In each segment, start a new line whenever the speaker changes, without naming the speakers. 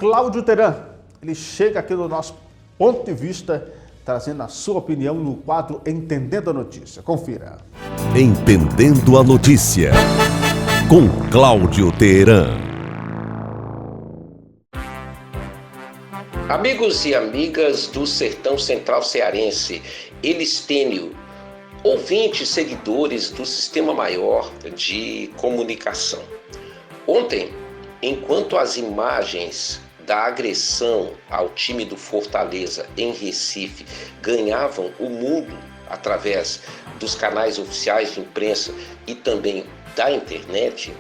Cláudio Teran. Ele chega aqui no nosso ponto de vista, trazendo a sua opinião no quadro Entendendo a Notícia. Confira.
Entendendo a Notícia, com Cláudio Teran.
Amigos e amigas do Sertão Central Cearense, Elistênio, ouvintes, seguidores do Sistema Maior de Comunicação. Ontem, enquanto as imagens da agressão ao time do Fortaleza em Recife ganhavam o mundo através dos canais oficiais de imprensa e também da internet,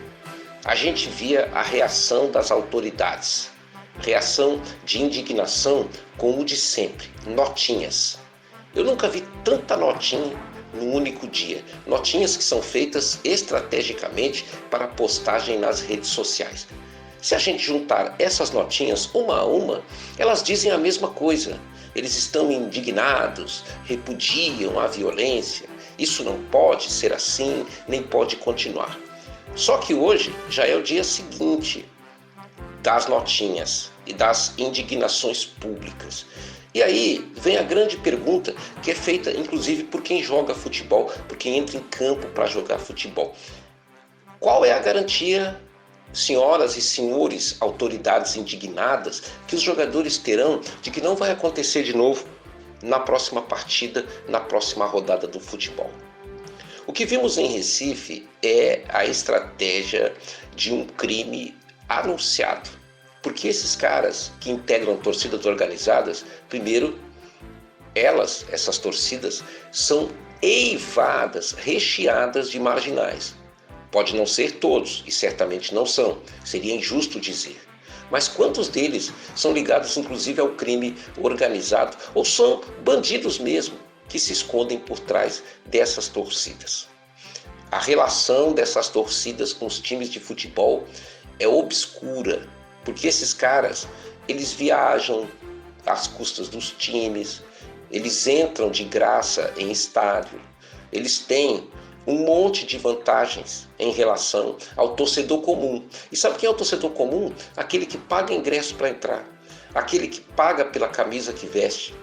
a gente via a reação das autoridades. Reação de indignação com o de sempre, notinhas. Eu nunca vi tanta notinha num único dia. Notinhas que são feitas estrategicamente para postagem nas redes sociais. Se a gente juntar essas notinhas uma a uma, elas dizem a mesma coisa. Eles estão indignados, repudiam a violência. Isso não pode ser assim, nem pode continuar. Só que hoje já é o dia seguinte das notinhas e das indignações públicas. E aí vem a grande pergunta, que é feita inclusive por quem joga futebol, por quem entra em campo para jogar futebol. Qual é a garantia, senhoras e senhores, autoridades indignadas, que os jogadores terão de que não vai acontecer de novo na próxima partida, na próxima rodada do futebol? O que vimos em Recife é a estratégia de um crime anunciado. Porque esses caras que integram torcidas organizadas, primeiro, essas torcidas, são eivadas, recheadas de marginais. Pode não ser todos, e certamente não são, seria injusto dizer. Mas quantos deles são ligados inclusive ao crime organizado, ou são bandidos mesmo, que se escondem por trás dessas torcidas? A relação dessas torcidas com os times de futebol é obscura, porque esses caras, eles viajam às custas dos times, eles entram de graça em estádio, eles têm um monte de vantagens em relação ao torcedor comum. E sabe quem é o torcedor comum? Aquele que paga ingresso para entrar, aquele que paga pela camisa que veste,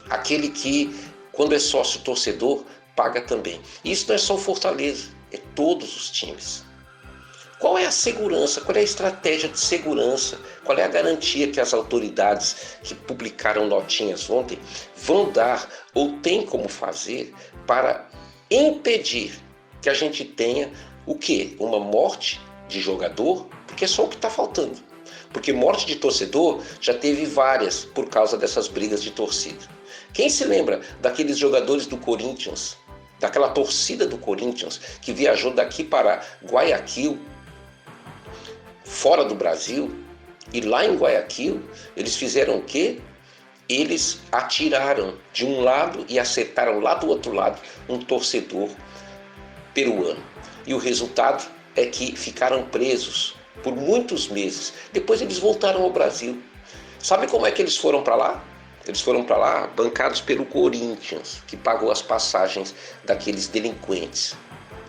aquele que, quando é sócio torcedor, paga também. E isso não é só o Fortaleza, é todos os times. Qual é a segurança? Qual é a estratégia de segurança? Qual é a garantia que as autoridades que publicaram notinhas ontem vão dar ou têm como fazer para impedir que a gente tenha o quê? Uma morte de jogador? Porque é só o que está faltando. Porque morte de torcedor já teve várias por causa dessas brigas de torcida. Quem se lembra daqueles jogadores do Corinthians, daquela torcida do Corinthians que viajou daqui para Guayaquil, fora do Brasil, e lá em Guayaquil eles fizeram o quê? Eles atiraram de um lado e acertaram lá do outro lado um torcedor peruano. E o resultado é que ficaram presos por muitos meses. Depois eles voltaram ao Brasil. Sabe como é que eles foram para lá? Eles foram para lá bancados pelo Corinthians, que pagou as passagens daqueles delinquentes.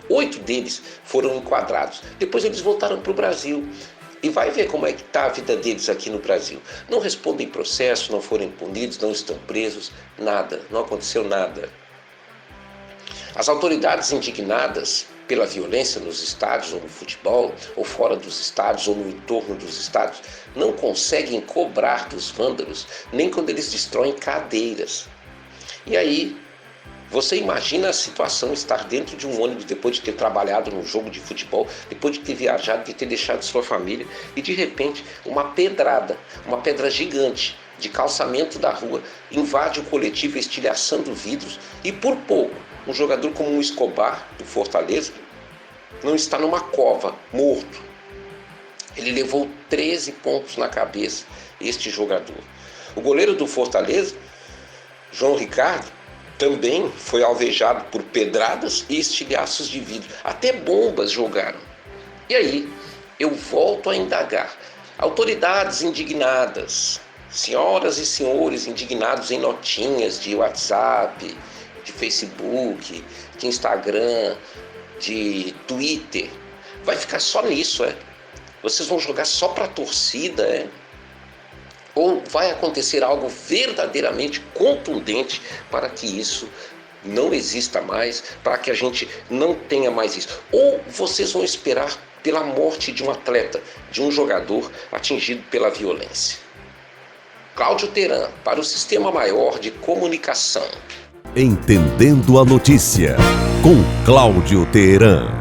8 deles foram enquadrados. Depois eles voltaram para o Brasil. E vai ver como é que está a vida deles aqui no Brasil. Não respondem processo, não foram punidos, não estão presos, nada, não aconteceu nada. As autoridades indignadas pela violência nos estádios ou no futebol, ou fora dos estádios ou no entorno dos estádios, não conseguem cobrar dos vândalos, nem quando eles destroem cadeiras. E aí, você imagina a situação, estar dentro de um ônibus depois de ter trabalhado num jogo de futebol, depois de ter viajado, de ter deixado sua família, e de repente uma pedra gigante de calçamento da rua, invade o coletivo estilhaçando vidros, e por pouco, um jogador como o Escobar, do Fortaleza, não está numa cova, morto. Ele levou 13 pontos na cabeça, este jogador. O goleiro do Fortaleza, João Ricardo, também foi alvejado por pedradas e estilhaços de vidro. Até bombas jogaram. E aí, eu volto a indagar. Autoridades indignadas, senhoras e senhores indignados em notinhas de WhatsApp, de Facebook, de Instagram, de Twitter. Vai ficar só nisso, é? Vocês vão jogar só para a torcida, é? Ou vai acontecer algo verdadeiramente contundente para que isso não exista mais, para que a gente não tenha mais isso? Ou vocês vão esperar pela morte de um atleta, de um jogador atingido pela violência? Cláudio Teran, para o Sistema Maior de Comunicação.
Entendendo a notícia, com Cláudio Teran.